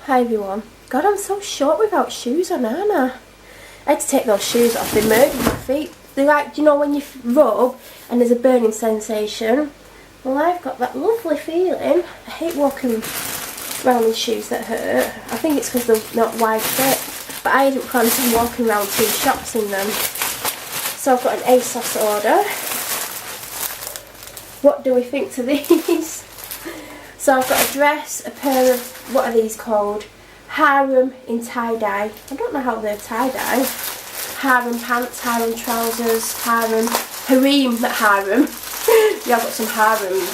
Hi everyone. God, I'm so short without shoes on, aren't I? I had to take those shoes off, they murdered my feet. They're like, you know when you rub and there's a burning sensation? Well, I've got that lovely feeling. I hate walking around in shoes that hurt. I think it's because they're not wide fit. But I didn't plan on walking around 2 shops in them. So I've got an ASOS order. What do we think to these? So I've got a dress, a pair of, what are these called? Harem in tie-dye. I don't know how they're tie-dye. Harem pants, harem trousers, harem, not harem. Yeah, I've got some harems.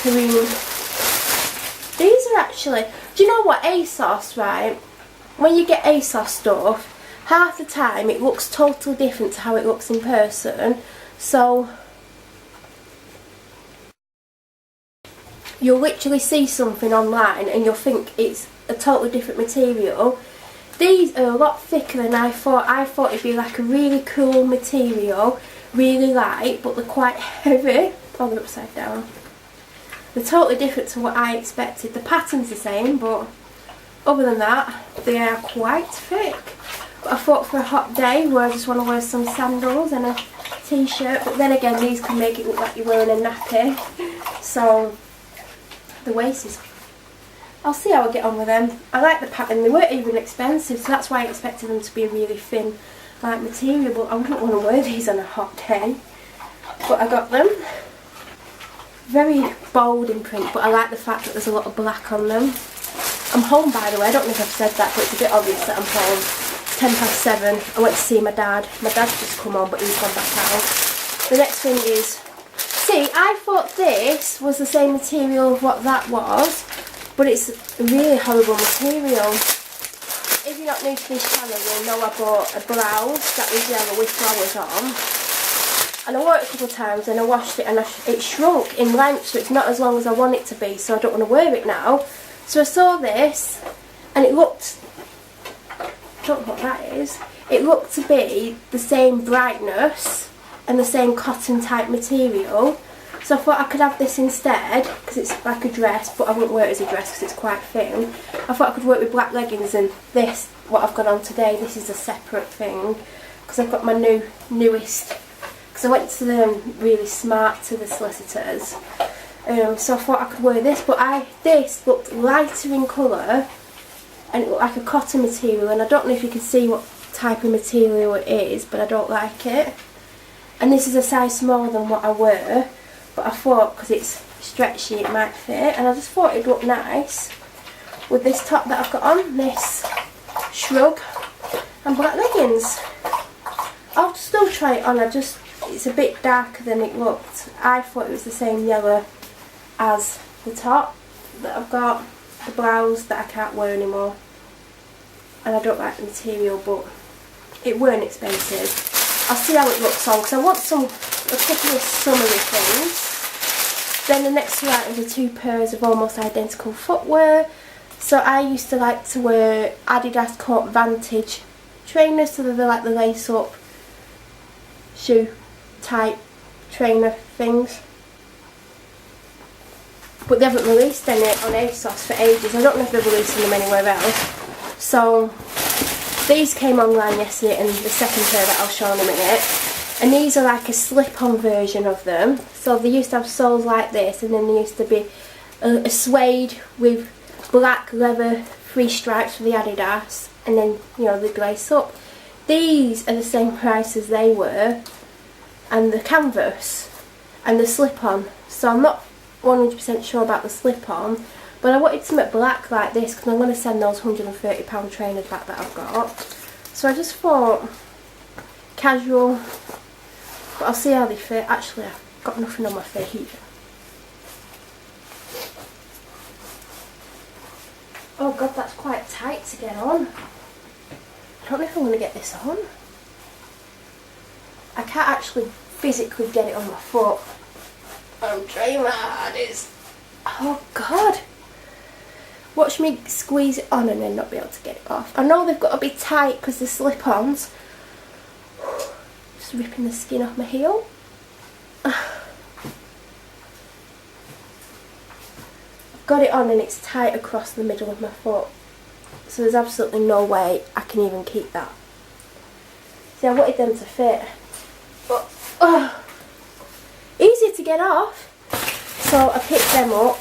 Harem. These are actually, do you know what, ASOS, right? When you get ASOS stuff, half the time it looks totally different to how it looks in person. So you'll literally see something online and you'll think it's a totally different material. These are a lot thicker than I thought. I thought it'd be like a really cool material, really light, but they're quite heavy. Oh, they're upside down. They're totally different to what I expected. The pattern's the same, but other than that, they are quite thick. But I thought for a hot day where I just want to wear some sandals and a t-shirt, but then again these can make it look like you're wearing a nappy. So the waist is, I'll see how I get on with them. I like the pattern, they weren't even expensive, so that's why I expected them to be a really thin like material, but I wouldn't want to wear these on a hot day. But I got them. Very bold in print, but I like the fact that there's a lot of black on them. I'm home, by the way, I don't know if I've said that, but it's a bit obvious that I'm home. It's 7:10. I went to see my dad. My dad's just come on, but he's gone back out. The next thing is, see, I thought this was the same material of what that was, but it's a really horrible material. If you're not new to this channel, you'll know I bought a blouse that was yellow with flowers on. And I wore it a couple of times and I washed it and it shrunk in length, so it's not as long as I want it to be, so I don't want to wear it now. So I saw this and it looked, I don't know what that is, it looked to be the same brightness and the same cotton type material. So I thought I could have this instead, because it's like a dress, but I wouldn't wear it as a dress because it's quite thin. I thought I could work with black leggings, and this, what I've got on today, this is a separate thing, because I've got my newest, because I went to them really smart to the solicitors. So I thought I could wear this, but this looked lighter in colour, and it looked like a cotton material, and I don't know if you can see what type of material it is, but I don't like it. And this is a size smaller than what I wear. But I thought, because it's stretchy, it might fit, and I just thought it'd look nice with this top that I've got on, this shrug and black leggings. I'll still try it on, it's a bit darker than it looked. I thought it was the same yellow as the top that I've got, the blouse that I can't wear anymore, and I don't like the material, but it weren't expensive. I'll see how it looks on, because I want a couple of summery things. Then the next 2 items are 2 pairs of almost identical footwear. So I used to like to wear Adidas Court Vantage trainers, so they're like the lace up shoe type trainer things. But they haven't released any on ASOS for ages. I don't know if they're releasing them anywhere else. So these came online yesterday, and the second pair that I'll show in a minute. And these are like a slip-on version of them. So they used to have soles like this, and then there used to be a suede with black leather 3 stripes for the Adidas, and then, you know, the lace up. These are the same price as they were, and the canvas and the slip-on. So I'm not 100% sure about the slip-on, but I wanted something black like this because I'm going to send those £130 trainers back that I've got. So I just thought casual, but I'll see how they fit. Actually, I've got nothing on my feet. Oh god, that's quite tight to get on. I don't know if I'm going to get this on. I can't actually physically get it on my foot. I'm trying my hardest. Oh god. Watch me squeeze it on and then not be able to get it off. I know they've got to be tight because they're slip-ons. Just ripping the skin off my heel. I've got it on and it's tight across the middle of my foot. So there's absolutely no way I can even keep that. See, I wanted them to fit, but easier to get off. So I picked them up,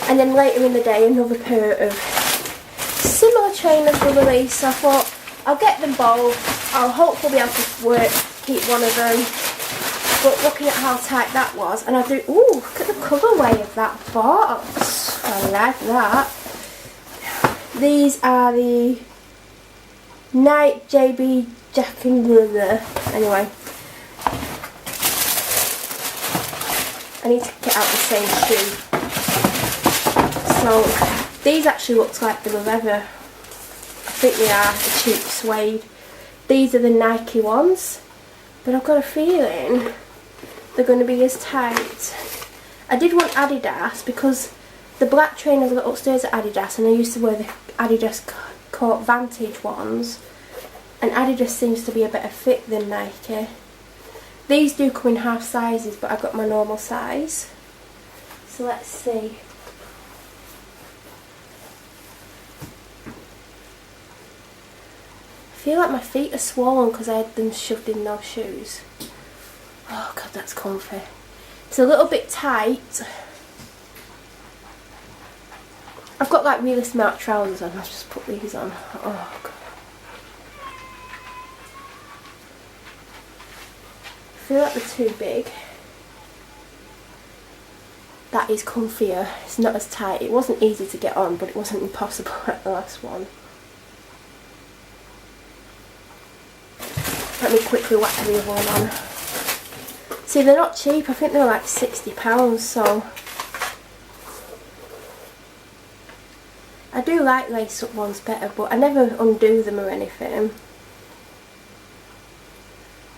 and then later in the day another pair of similar trainers were released. So I thought I'll get them both. I'll hopefully be able to keep one of them. But looking at how tight that was, and I do, ooh, look at the colourway of that box. I like that. These are the Night JB Jack and Leather. Anyway, I need to get out the same shoe. So these actually looks like they were leather. I think they are the cheap suede. These are the Nike ones, but I've got a feeling they're going to be as tight. I did want Adidas because the black trainers are upstairs at Adidas, and I used to wear the Adidas Court Vantage ones, and Adidas seems to be a better fit than Nike. These do come in half sizes, but I got my normal size. So let's see. I feel like my feet are swollen because I had them shoved in those shoes. Oh god, that's comfy. It's a little bit tight. I've got like really smart trousers on. I'll just put these on. Oh god. I feel like they're too big. That is comfier. It's not as tight. It wasn't easy to get on, but it wasn't impossible at the last one. Let me quickly whack the other one on. See, they're not cheap. I think they're like £60, so I do like lace-up ones better, but I never undo them or anything.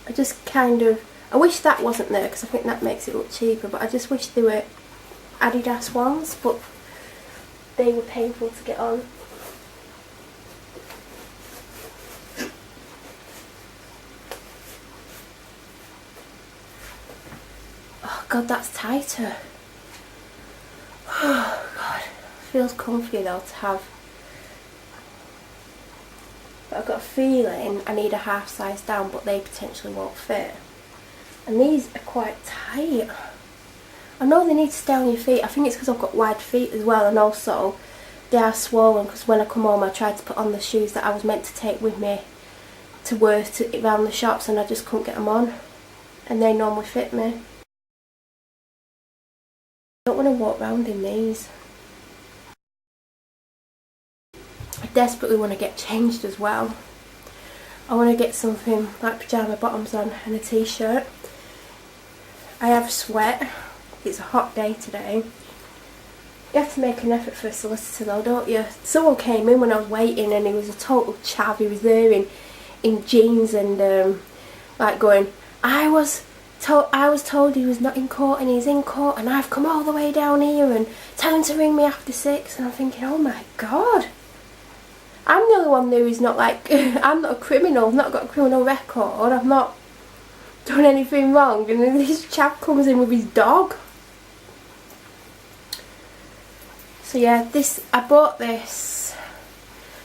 I just kind of, I wish that wasn't there because I think that makes it look cheaper, but I just wish they were Adidas ones, but they were painful to get on. Oh god, that's tighter. Oh god, feels comfy though to have. But I've got a feeling I need a half size down, but they potentially won't fit. And these are quite tight. I know they need to stay on your feet. I think it's because I've got wide feet as well, and also they are swollen because when I come home I tried to put on the shoes that I was meant to take with me to wear around the shops, and I just couldn't get them on, and they normally fit me. I don't want to walk around in these. I desperately want to get changed as well. I want to get something like pyjama bottoms on and a t-shirt. I have sweat. It's a hot day today. You have to make an effort for a solicitor though, don't you? Someone came in when I was waiting and he was a total chav. He was there in jeans and like going, I was told he was not in court and he's in court, and I've come all the way down here and tell him to ring me after 6. And I'm thinking, oh my god, I'm the only one who's not like, I'm not a criminal, I've not got a criminal record, I've not done anything wrong, and then this chap comes in with his dog. So yeah, I bought this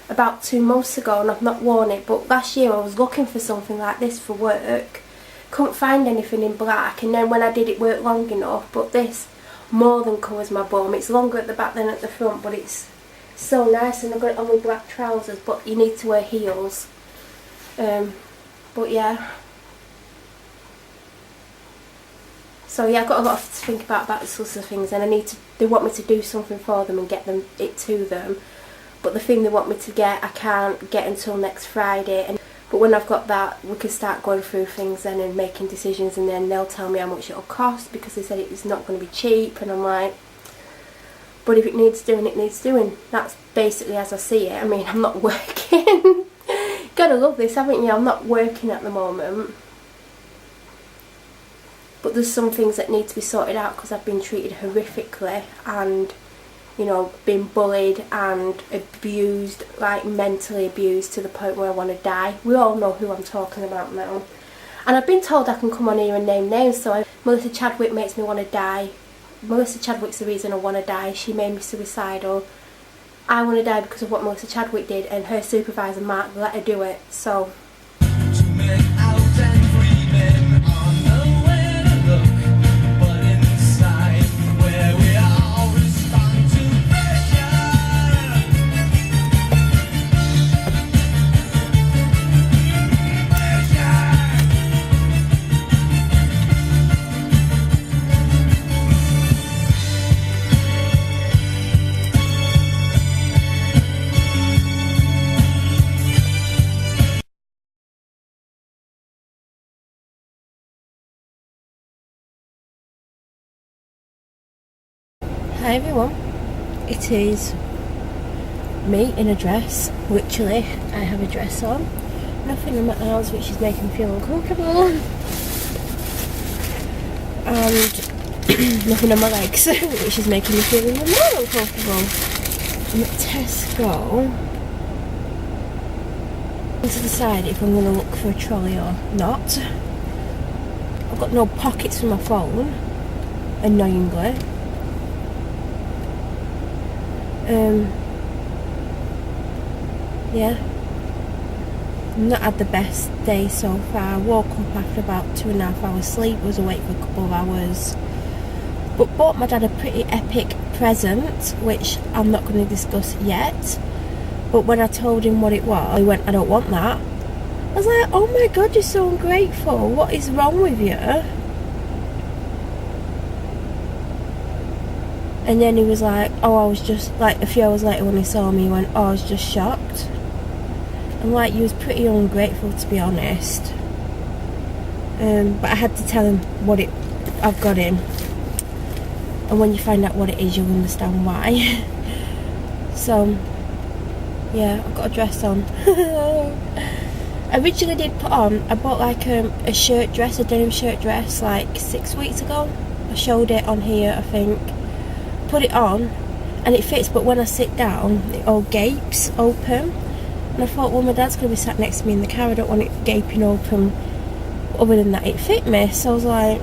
about 2 months ago and I've not worn it, but last year I was looking for something like this for work. Couldn't find anything in black, and then when I did, it worked long enough, but this more than covers my bum. It's longer at the back than at the front, but it's so nice, and I've got it on with black trousers, but you need to wear heels. But yeah. So yeah, I've got a lot to think about the sorts of things, and they want me to do something for them and get it to them. But the thing they want me to get, I can't get until next Friday. But when I've got that, we can start going through things then and making decisions, and then they'll tell me how much it'll cost because they said it's not going to be cheap, and I'm like, but if it needs doing, it needs doing. That's basically as I see it. I mean, I'm not working. Gotta love this, haven't you? I'm not working at the moment. But there's some things that need to be sorted out because I've been treated horrifically and, you know, been bullied and abused, like mentally abused to the point where I want to die. We all know who I'm talking about now. And I've been told I can come on here and name names, so Melissa Chadwick makes me want to die. Melissa Chadwick's the reason I want to die. She made me suicidal. I Want to Die because of what Melissa Chadwick did, and her supervisor Mark let her do it. So hi everyone, it is me in a dress. Literally, I have a dress on, nothing in my arms which is making me feel uncomfortable, and nothing on my legs which is making me feel even more uncomfortable. I'm at Tesco to decide if I'm going to look for a trolley or not. I've got no pockets for my phone, annoyingly. Yeah, I've not had the best day so far. I woke up after about 2.5 hours sleep, was awake for a couple of hours, but bought my dad a pretty epic present which I'm not going to discuss yet. But when I told him what it was, he went, "I don't want that." I was like, oh my god, you're so ungrateful, what is wrong with you? And then he was like, oh, I was just, like, a few hours later when he saw me, he went, oh, I was just shocked. I'm like, you was pretty ungrateful, to be honest. But I had to tell him what I've got him. And when you find out what it is, you'll understand why. So, yeah, I've got a dress on. I originally did put on, I bought like a shirt dress, a denim shirt dress, like 6 weeks ago. I showed it on here, I think. Put it on and it fits, but when I sit down it all gapes open, and I thought, well, my dad's going to be sat next to me in the car, I don't want it gaping open. Other than that, it fit me, so I was like,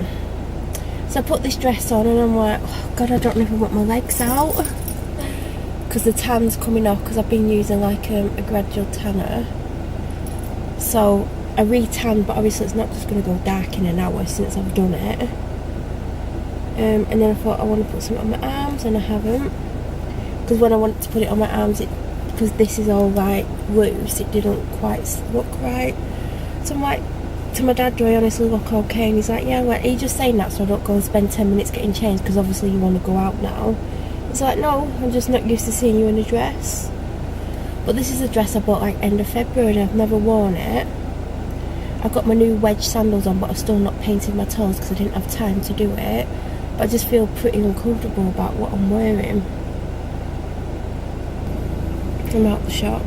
so I put this dress on and I'm like, oh god, I don't even want my legs out because the tan's coming off, because I've been using like a gradual tanner. So I re-tanned, but obviously it's not just going to go dark in an hour since I've done it. And then I thought I want to put something on my arms, and I haven't, because when I wanted to put it on my arms, because this is all like loose, it didn't quite look right. So I'm like to my dad, do I honestly look okay? And he's like, yeah. Well, are you just saying that so I don't go and spend 10 minutes getting changed, because obviously you want to go out now? He's like, no, I'm just not used to seeing you in a dress. But this is a dress I bought like end of February and I've never worn it. I've got my new wedge sandals on, but I've still not painted my toes because I didn't have time to do it. I just feel pretty uncomfortable about what I'm wearing. I'm out the shop.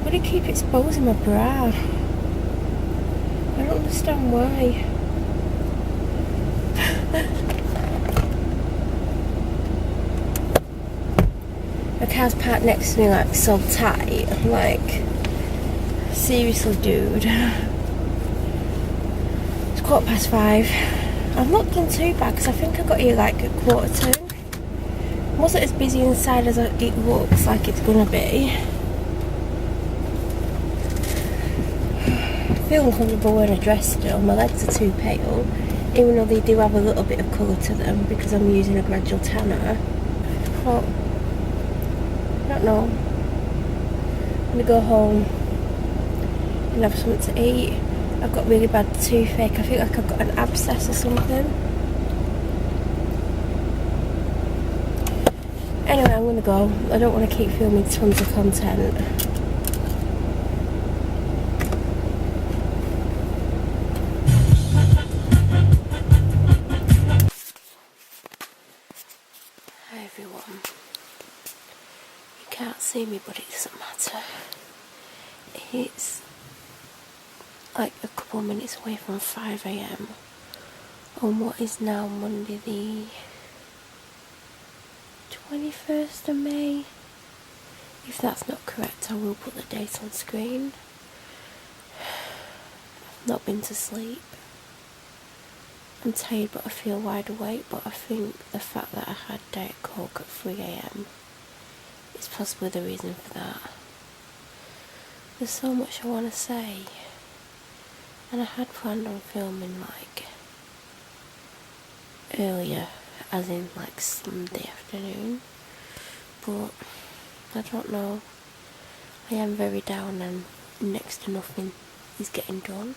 Why do you keep exposing my bra? I don't understand why. The car's parked next to me like so tight. I'm like, seriously dude. It's 5:15. I've not done too bad because I think I got here like at 1:45. It wasn't as busy inside as it looks like it's gonna be. I feel uncomfortable wearing a dress still. My legs are too pale, even though they do have a little bit of colour to them because I'm using a gradual tanner. But I don't know. I'm gonna go home and have something to eat. I've got really bad toothache. I feel like I've got an abscess or something. Anyway, I'm gonna go. I don't want to keep filming tons of content. Hi everyone. You can't see me, but it doesn't matter. It's like a couple of minutes away from 5 AM on what is now Monday the 21st of May. If that's not correct, I will put the date on screen. I've not been to sleep. I'm tired but I feel wide awake, but I think the fact that I had Diet Coke at 3 AM it's possibly the reason for that. There's so much I want to say, and I had planned on filming like earlier, as in like Sunday afternoon, but I don't know. I am very down and next to nothing is getting done.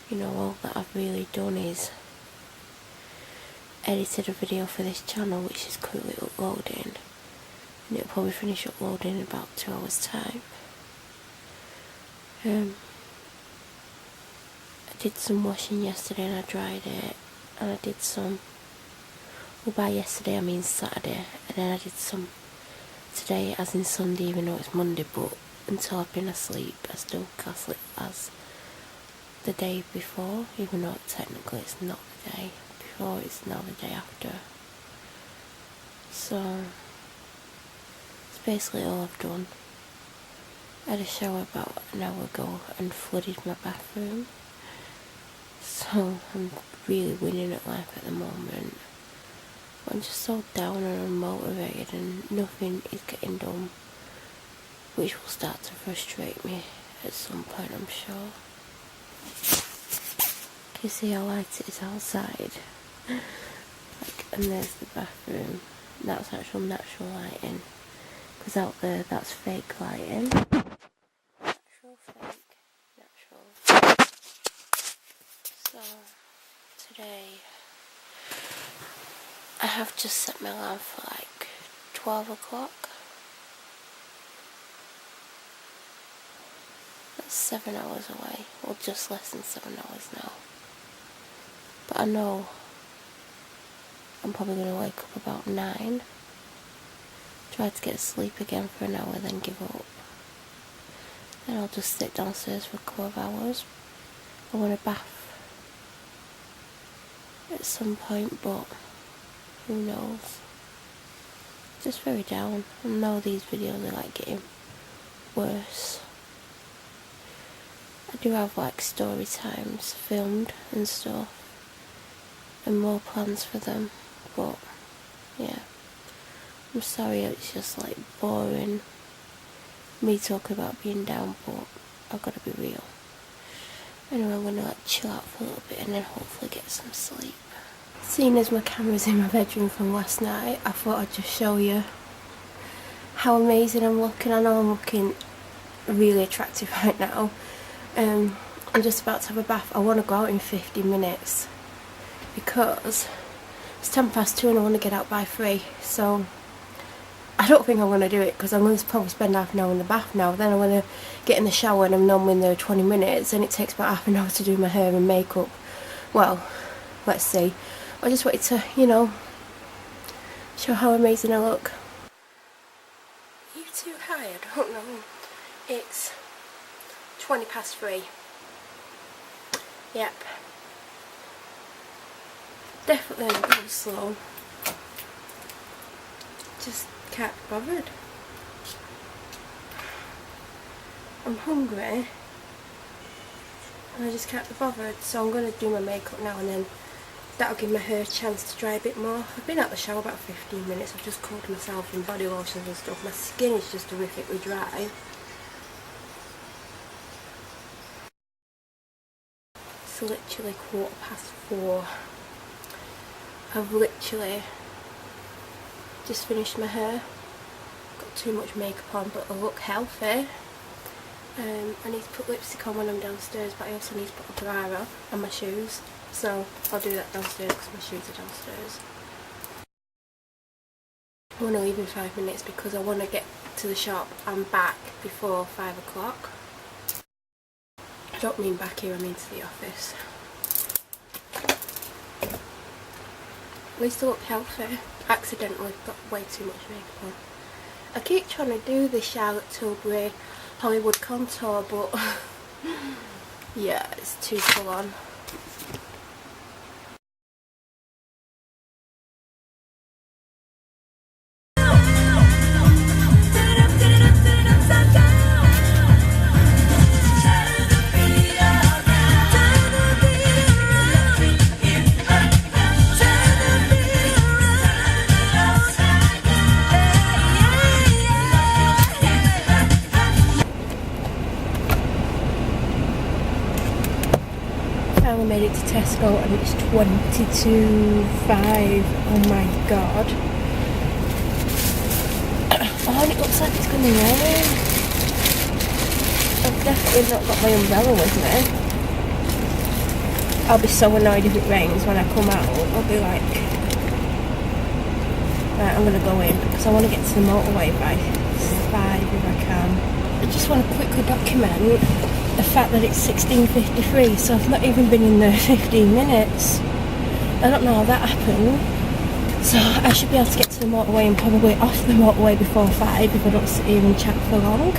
You know, all that I've really done is edited a video for this channel, which is currently uploading, and it'll probably finish uploading in about 2 hours time. I did some washing yesterday and I dried it, and I did some, well, by yesterday I mean Saturday, and then I did some today, as in Sunday, even though it's Monday, but until I've been asleep I still class it as the day before, even though technically it's not the day before, it's now the day after. So it's basically all I've done. I had a shower about an hour ago and flooded my bathroom, so I'm really winning at life at the moment. I'm just so down and unmotivated and nothing is getting done, which will start to frustrate me at some point, I'm sure. Can you see how light it is outside? Like, and there's the bathroom. That's actual natural lighting, because out there that's fake lighting. Natural, fake, natural. So today I have just set my alarm for like 12 o'clock. That's 7 hours away, or just less than 7 hours now. But I know I'm probably going to wake up about 9, try to get asleep again for an hour, then give up. Then I'll just sit downstairs for a couple of hours. I want a bath at some point, but who knows. Just very down. I know these videos are like getting worse. I do have like story times filmed and stuff, and more plans for them, but yeah, I'm sorry it's just like boring me talking about being down, but I've got to be real. Anyway, I'm going to like chill out for a little bit and then hopefully get some sleep. Seeing as my camera's in my bedroom from last night, I thought I'd just show you how amazing I'm looking. I know I'm looking really attractive right now. I'm just about to have a bath. I want to go out in 15 minutes because it's 2:10 and I want to get out by 3. So I don't think I'm going to do it because I'm going to probably spend half an hour in the bath now. Then I'm going to get in the shower, and I'm normally in there 20 minutes, and it takes about half an hour to do my hair and makeup. Well, let's see. I just wanted to, you know, show how amazing I look. Are you too high? I don't know. It's 3:20. Yep. Definitely a bit slow. Just can't be bothered. I'm hungry and I just can't be bothered, so I'm going to do my makeup now, and then that'll give my hair a chance to dry a bit more. I've been out the shower about 15 minutes. I've just coated myself in body lotions and stuff. My skin is just horrifically dry. It's literally 4:15. I've literally just finished my hair. Got too much makeup on, but I look healthy. I need to put lipstick on when I'm downstairs, but I also need to put a bra on and my shoes. So I'll do that downstairs because my shoes are downstairs. I want to leave in 5 minutes because I want to get to the shop and back before 5 o'clock. I don't mean back here, I mean to the office. At least I look healthy. Accidentally got way too much makeup on. I keep trying to do the Charlotte Tilbury Hollywood contour, but yeah, it's too full on. made it to Tesco and it's 22.5. Oh my god. Oh, and it looks like it's going to rain. I've definitely not got my umbrella with me. I'll be so annoyed if it rains when I come out. I'll be like, right, I'm going to go in because I want to get to the motorway by 5 if I can. I just want to quickly document the fact that it's 16:53, so I've not even been in there 15 minutes. I don't know how that happened. So I should be able to get to the motorway and probably off the motorway before 5 if I don't sit here and chat for long.